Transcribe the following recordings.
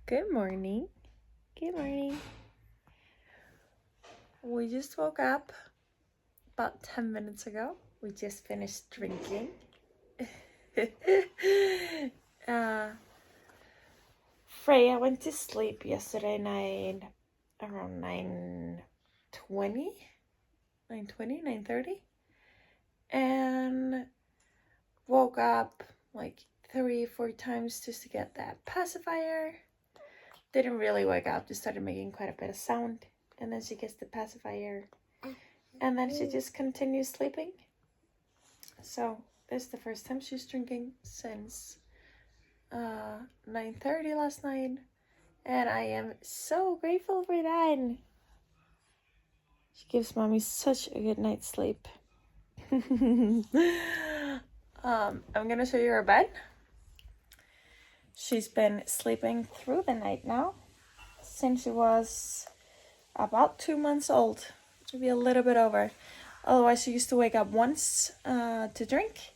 Good morning. Good morning. We just woke up about 10 minutes ago. We just finished drinking. Freyja went to sleep yesterday night around 9:20, 9:30, and woke up like 3-4 times just to get that pacifier. Didn't really wake up, just started making quite a bit of sound, and then she gets the pacifier, and then she just continues sleeping. So this is the first time she's drinking since 9:30 last night, and I am so grateful for that. She gives mommy such a good night's sleep. I'm gonna show you her bed. She's been sleeping through the night now since she was about 2 months old, maybe a little bit over. Otherwise, she used to wake up once to drink.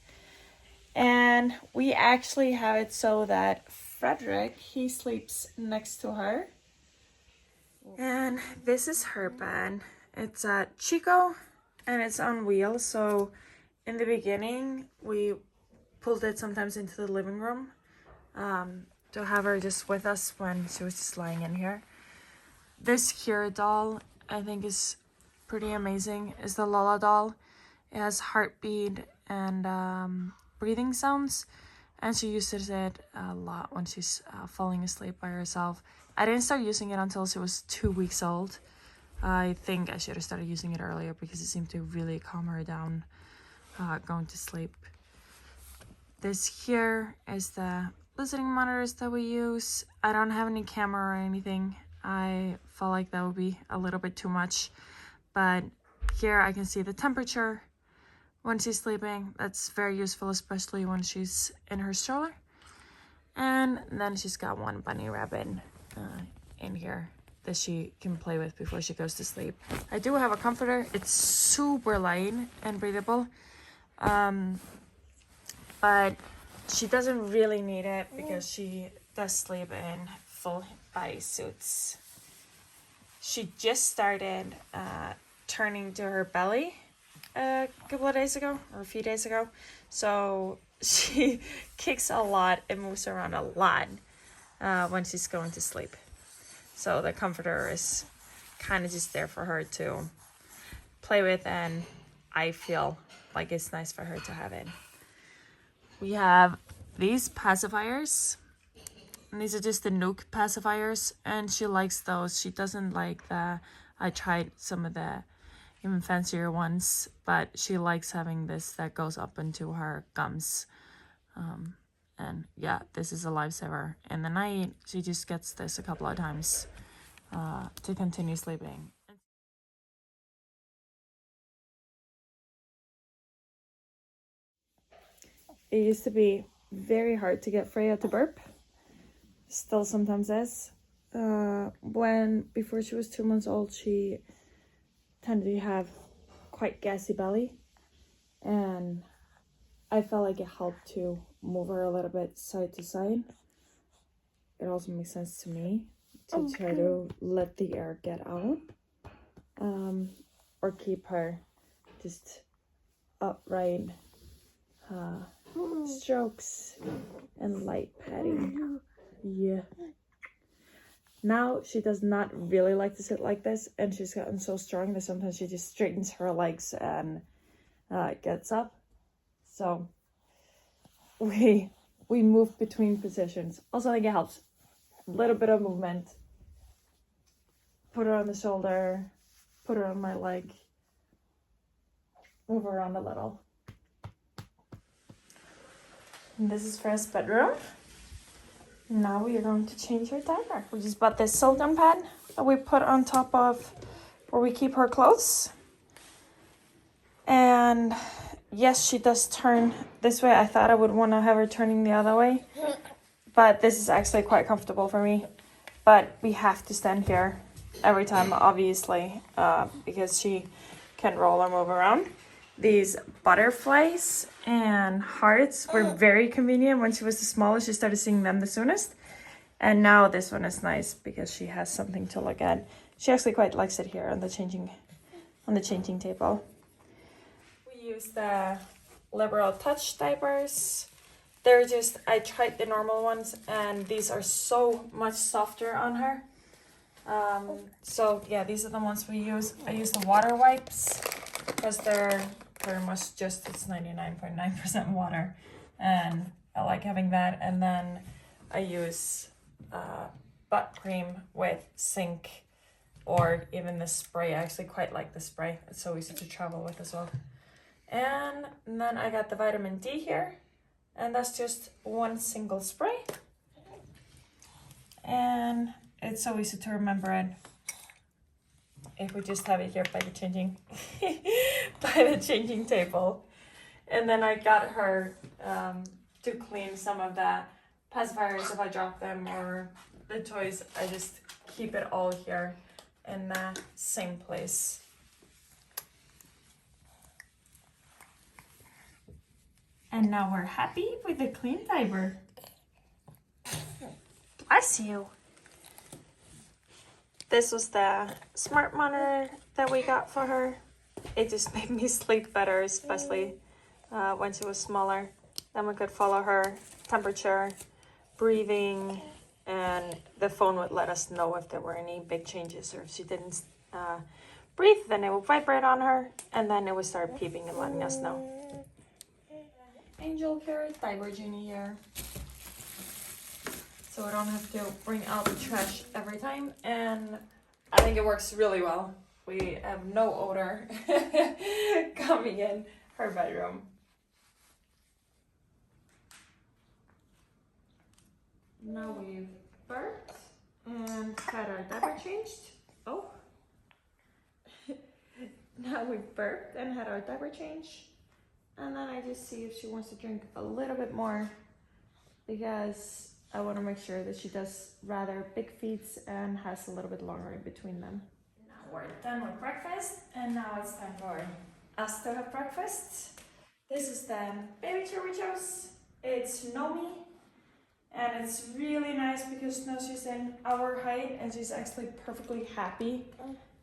And we actually have it so that Frederick, he sleeps next to her. And this is her bed. It's a Chico and it's on wheels. So in the beginning, we pulled it sometimes into the living room to have her just with us when she was just lying in here. This here doll, I think, is pretty amazing. Is the Lola doll. It has heartbeat and breathing sounds, and she uses it a lot when she's falling asleep by herself. I didn't start using it until she was 2 weeks old. I think I should have started using it earlier because it seemed to really calm her down going to sleep. This here is the listening monitors that we use. I don't have any camera or anything. I felt like that would be a little bit too much, but here I can see the temperature when she's sleeping. That's very useful, especially when she's in her stroller. And then she's got one bunny rabbit in here that she can play with before she goes to sleep. I do have a comforter. It's super light and breathable, but she doesn't really need it because she does sleep in full body suits. She just started turning to her belly a couple of days ago, or a few days ago, so she kicks a lot and moves around a lot when she's going to sleep. So the comforter is kind of just there for her to play with, and I feel like it's nice for her to have it. We have these pacifiers, and these are just the Nuke pacifiers, and she likes those. She doesn't like I tried some of the even fancier ones, but she likes having this that goes up into her gums. And yeah, this is a lifesaver. In the night, she just gets this a couple of times to continue sleeping. It used to be very hard to get Freyja to burp. Still sometimes is. Before she was 2 months old, she tended to have quite gassy belly, and I felt like it helped to move her a little bit side to side. It also makes sense to me to try to let the air get out, or keep her just upright. Strokes and light patting. Yeah. Now she does not really like to sit like this, and she's gotten so strong that sometimes she just straightens her legs and gets up. So we move between positions. Also, I think it helps. A little bit of movement. Put her on the shoulder, put her on my leg, move her around a little. And this is Freya's bedroom. Now we are going to change her diaper. We just bought this silicone pad that we put on top of where we keep her clothes. And yes, she does turn this way. I thought I would want to have her turning the other way, but this is actually quite comfortable for me. But we have to stand here every time, obviously, because she can roll or move around. These butterflies and hearts were very convenient. When she was the smallest, she started seeing them the soonest. And now this one is nice because she has something to look at. She actually quite likes it here on the changing table. We use the Liberal Touch diapers. They're just, I tried the normal ones and these are so much softer on her. So yeah, these are the ones we use. I use the water wipes because they're pretty much just, it's 99.9% water. And I like having that. And then I use butt cream with zinc or even the spray. I actually quite like the spray. It's so easy to travel with as well. And then I got the vitamin D here. And that's just one single spray. And it's so easy to remember it if we just have it here by the changing table. And then I got her to clean some of the pacifiers if I drop them or the toys. I just keep it all here in the same place. And now we're happy with the clean diaper. Bless you. This was the smart monitor that we got for her. It just made me sleep better, especially when she was smaller. Then we could follow her temperature, breathing, and the phone would let us know if there were any big changes, or if she didn't breathe, then it would vibrate on her, and then it would start peeping and letting us know. Angel Carrot Diaper Genie here. So I don't have to bring out the trash every time, and I think it works really well. We have no odor coming in her bedroom. Now we've burped and had our diaper changed. Oh. Now we've burped and had our diaper changed. And then I just see if she wants to drink a little bit more because I want to make sure that she does rather big feeds and has a little bit longer in between them. Now we're done with breakfast and now it's time for us to have breakfast. This is the baby Choritos. It's Nomi and it's really nice because now she's in our height and she's actually perfectly happy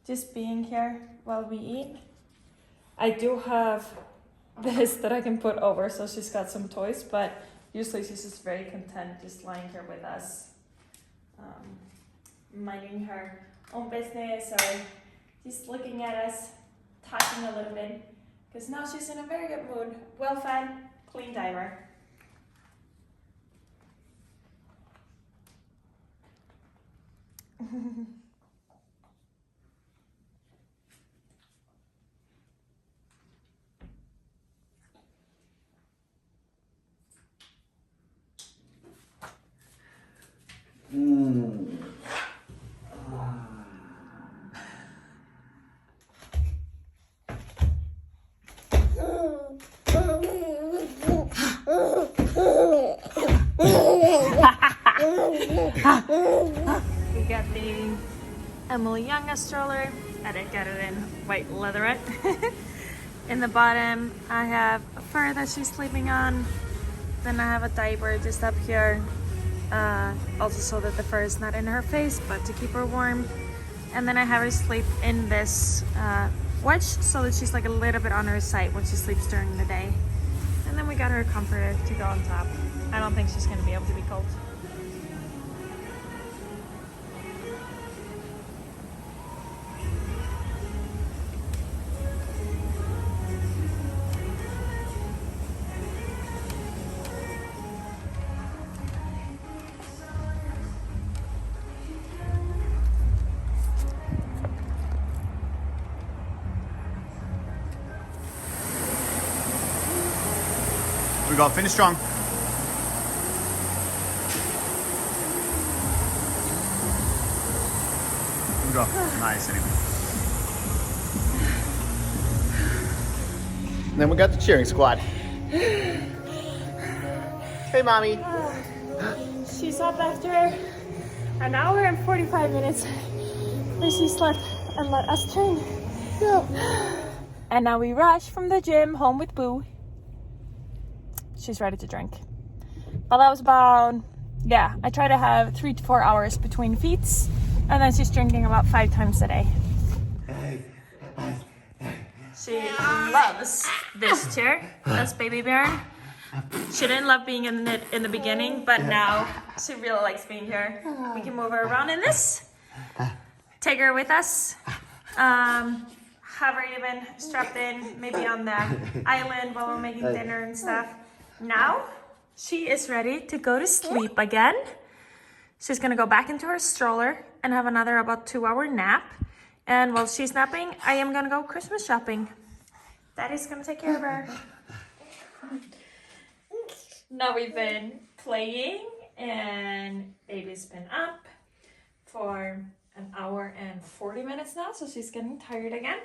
just being here while we eat. I do have this that I can put over, so she's got some toys, but usually she's just very content just lying here with us, minding her own business or just looking at us, talking a little bit, because now she's in a very good mood, well fed, clean diaper. We got the Emily Younga stroller. I did get it in white leatherette. In the bottom, I have a fur that she's sleeping on. Then I have a diaper just up here. Also so that the fur is not in her face, but to keep her warm. And then I have her sleep in this wedge so that she's like a little bit on her side when she sleeps during the day. And then we got her a comforter to go on top. I don't think she's gonna be able to be cold. We go, finish strong. We go, nice anyway. And then we got the cheering squad. Hey, mommy. She's up after an hour and 45 minutes where she slept and let us train. And now we rush from the gym home with Boo. She's ready to drink. But that was about yeah, I try to have 3 to 4 hours between feeds, and then she's drinking about 5 times a day. She loves this chair. That's baby Baron. She didn't love being in it in the beginning, but now she really likes being here. We can move her around in this. Take her with us. Have her even strapped in, maybe on the island while we're making dinner and stuff. Now, she is ready to go to sleep again. She's gonna go back into her stroller and have another about 2-hour nap. And while she's napping, I am gonna go Christmas shopping. Daddy's gonna take care of her. Now we've been playing and baby's been up for 1 hour and 40 minutes now, so she's getting tired again.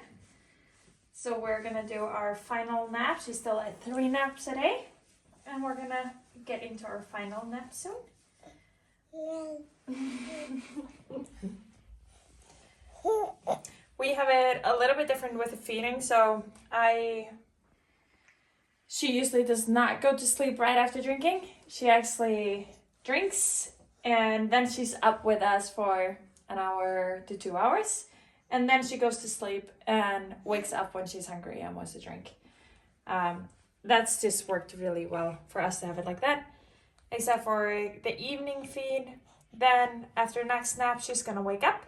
So we're gonna do our final nap. She's still at 3 naps a day, and we're gonna get into our final nap soon. We have it a little bit different with the feeding, so she usually does not go to sleep right after drinking. She actually drinks, and then she's up with us for 1 hour to 2 hours, and then she goes to sleep and wakes up when she's hungry and wants to drink. That's just worked really well for us to have it like that, except for the evening feed. Then after next nap, she's gonna wake up,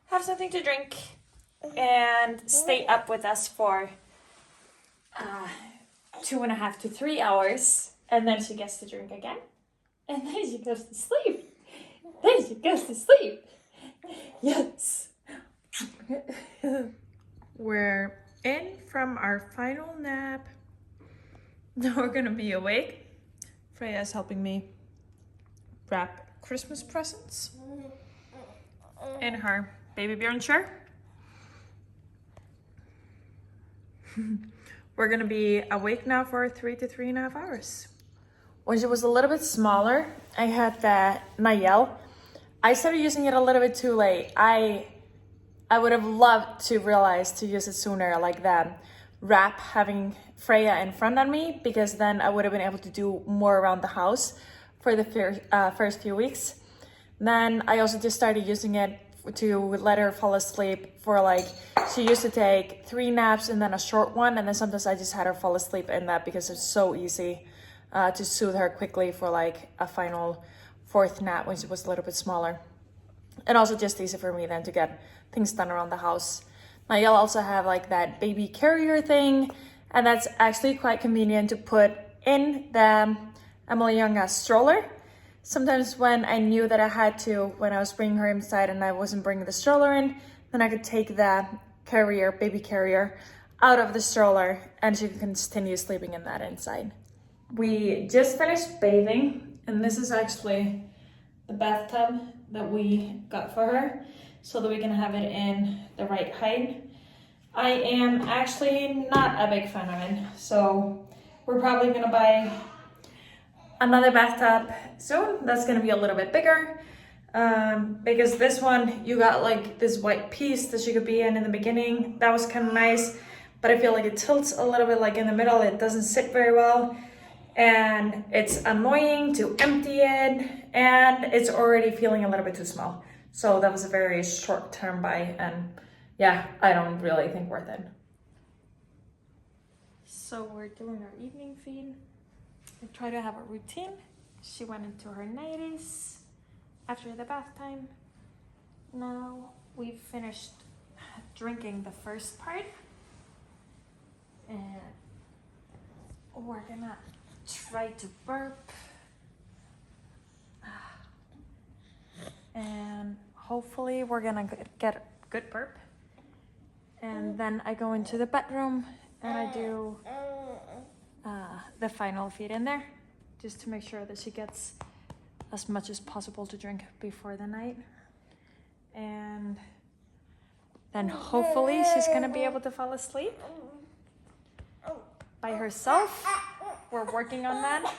have something to drink, and stay up with us for 2.5 to 3 hours, and then she gets to drink again, and then she goes to sleep. Then she goes to sleep. Yes. We're in from our final nap. Now we're gonna be awake. Freyja's helping me wrap Christmas presents in her baby Bjorn shirt. We're gonna be awake now for 3 to 3.5 hours. When she was a little bit smaller, I had the Nayel. I started using it a little bit too late. I would have loved to realize to use it sooner, like the wrap having Freyja in front of me, because then I would have been able to do more around the house for the first few weeks. Then I also just started using it to let her fall asleep for she used to take 3 naps and then a short one, and then sometimes I just had her fall asleep in that because it's so easy to soothe her quickly for a final 4th nap when she was a little bit smaller. And also just easy for me then to get things done around the house. Now you'll also have that baby carrier thing, and that's actually quite convenient to put in the Emily Young stroller. Sometimes when I knew that I had to, when I was bringing her inside and I wasn't bringing the stroller in, then I could take the baby carrier out of the stroller and she could continue sleeping in that inside. We just finished bathing, and this is actually the bathtub that we got for her so that we can have it in the right height. I am actually not a big fan of it, so we're probably gonna buy another bathtub soon that's gonna be a little bit bigger, because this one, you got this white piece that she could be in the beginning. That was kind of nice, but I feel like it tilts a little bit in the middle. It doesn't sit very well, and it's annoying to empty it, and it's already feeling a little bit too small. So that was a very short-term buy, and yeah, I don't really think worth it. So we're doing our evening feed. I try to have a routine. She went into her 90s after the bath time. Now we've finished drinking the first part, and we're gonna try to burp, and hopefully we're gonna get a good burp. And then I go into the bedroom and I do the final feed in there, just to make sure that she gets as much as possible to drink before the night. And then hopefully she's gonna be able to fall asleep by herself. We're working on that.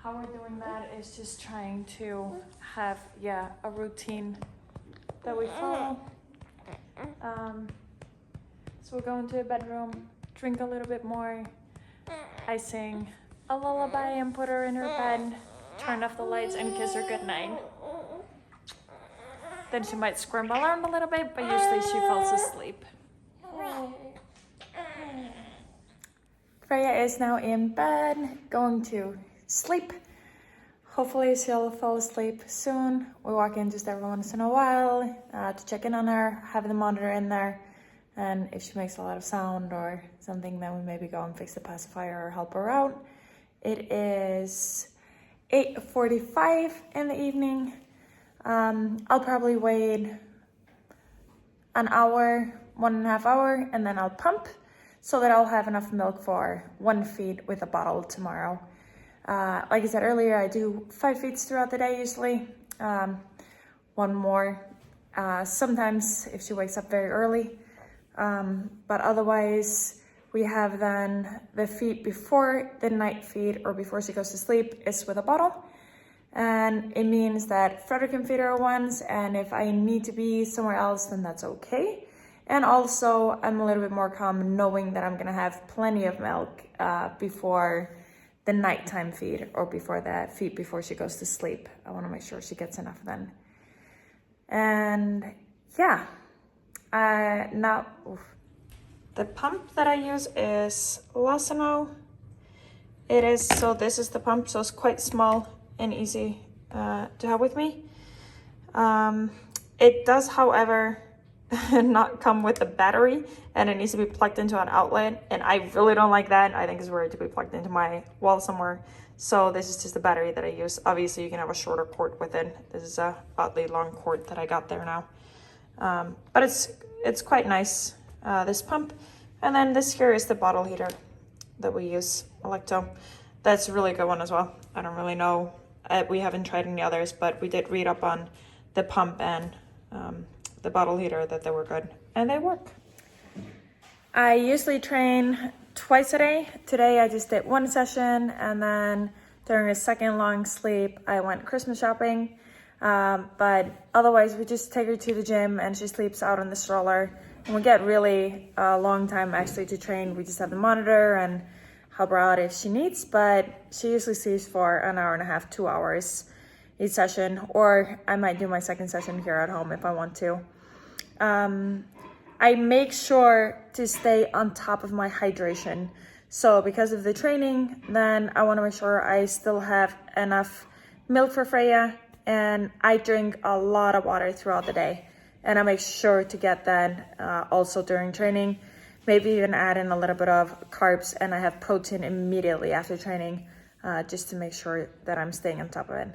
How we're doing that is just trying to have, a routine that we follow. So we'll go into the bedroom, drink a little bit more. I sing a lullaby and put her in her bed, turn off the lights and kiss her goodnight. Then she might scramble around a little bit, but usually she falls asleep. Freyja is now in bed, going to sleep. Hopefully she'll fall asleep soon. We walk in just every once in a while to check in on her, have the monitor in there. And if she makes a lot of sound or something, then we maybe go and fix the pacifier or help her out. It is 8:45 in the evening. I'll probably wait an hour, 1.5 hours, and then I'll pump so that I'll have enough milk for 1 feed with a bottle tomorrow. Like I said earlier, I do 5 feeds throughout the day usually. One more, sometimes if she wakes up very early. But otherwise, we have then the feed before the night feed or before she goes to sleep is with a bottle. And it means that Frederick can feed her once, and if I need to be somewhere else, then that's okay. And also, I'm a little bit more calm knowing that I'm gonna have plenty of milk before the nighttime feed or before the feed before she goes to sleep. I wanna make sure she gets enough then. And yeah, now the pump that I use is Lasano. It is, so this is the pump, so it's quite small and easy to have with me. It does, however, not come with a battery, and it needs to be plugged into an outlet, and I really don't like that. I think it's weird to be plugged into my wall somewhere. So this is just the battery that I use. Obviously you can have a shorter cord with it. This is a oddly long cord that I got there now. But it's quite nice, this pump. And then this here is the bottle heater that we use, Electo. That's a really good one as well. I don't really know, we haven't tried any others, but we did read up on the pump and the bottle heater that they were good, and they work. I usually train twice a day. Today I just did 1 session, and then during a second long sleep I went Christmas shopping. But otherwise we just take her to the gym and she sleeps out on the stroller, and we get really a long time actually to train. We just have the monitor and help her out if she needs, but she usually sleeps for an hour and a half, 2 hours each session, or I might do my second session here at home if I want to. I make sure to stay on top of my hydration. So because of the training, then I want to make sure I still have enough milk for Freyja, and I drink a lot of water throughout the day. And I make sure to get that also during training, maybe even add in a little bit of carbs, and I have protein immediately after training, just to make sure that I'm staying on top of it.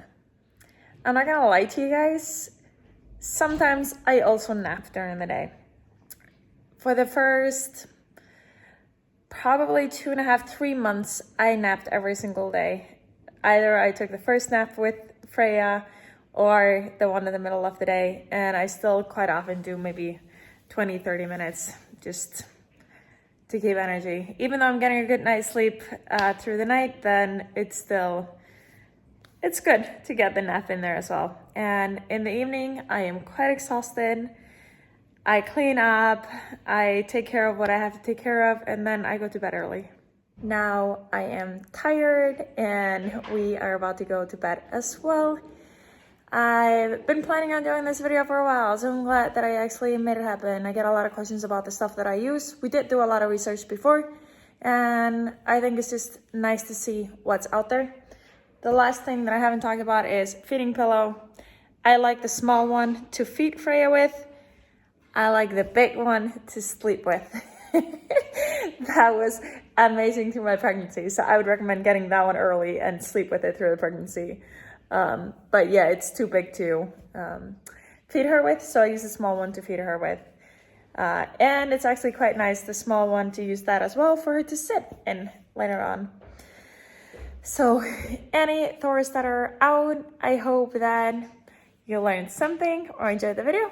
I'm not gonna lie to you guys, sometimes I also nap during the day. For the first probably 2.5, 3 months, I napped every single day. Either I took the first nap with Freyja or the one in the middle of the day, and I still quite often do maybe 20, 30 minutes just to keep energy. Even though I'm getting a good night's sleep through the night, then it's good to get the nap in there as well. And in the evening, I am quite exhausted. I clean up, I take care of what I have to take care of, and then I go to bed early. Now I am tired and we are about to go to bed as well. I've been planning on doing this video for a while, so I'm glad that I actually made it happen. I get a lot of questions about the stuff that I use. We did do a lot of research before, and I think it's just nice to see what's out there. The last thing that I haven't talked about is feeding pillow. I like the small one to feed Freyja with. I like the big one to sleep with. That was amazing through my pregnancy, so I would recommend getting that one early and sleep with it through the pregnancy. But yeah, it's too big to feed her with, so I use a small one to feed her with. And it's actually quite nice, the small one, to use that as well for her to sit in later on. So any Thorisdottir out, I hope that you learned something or enjoyed the video.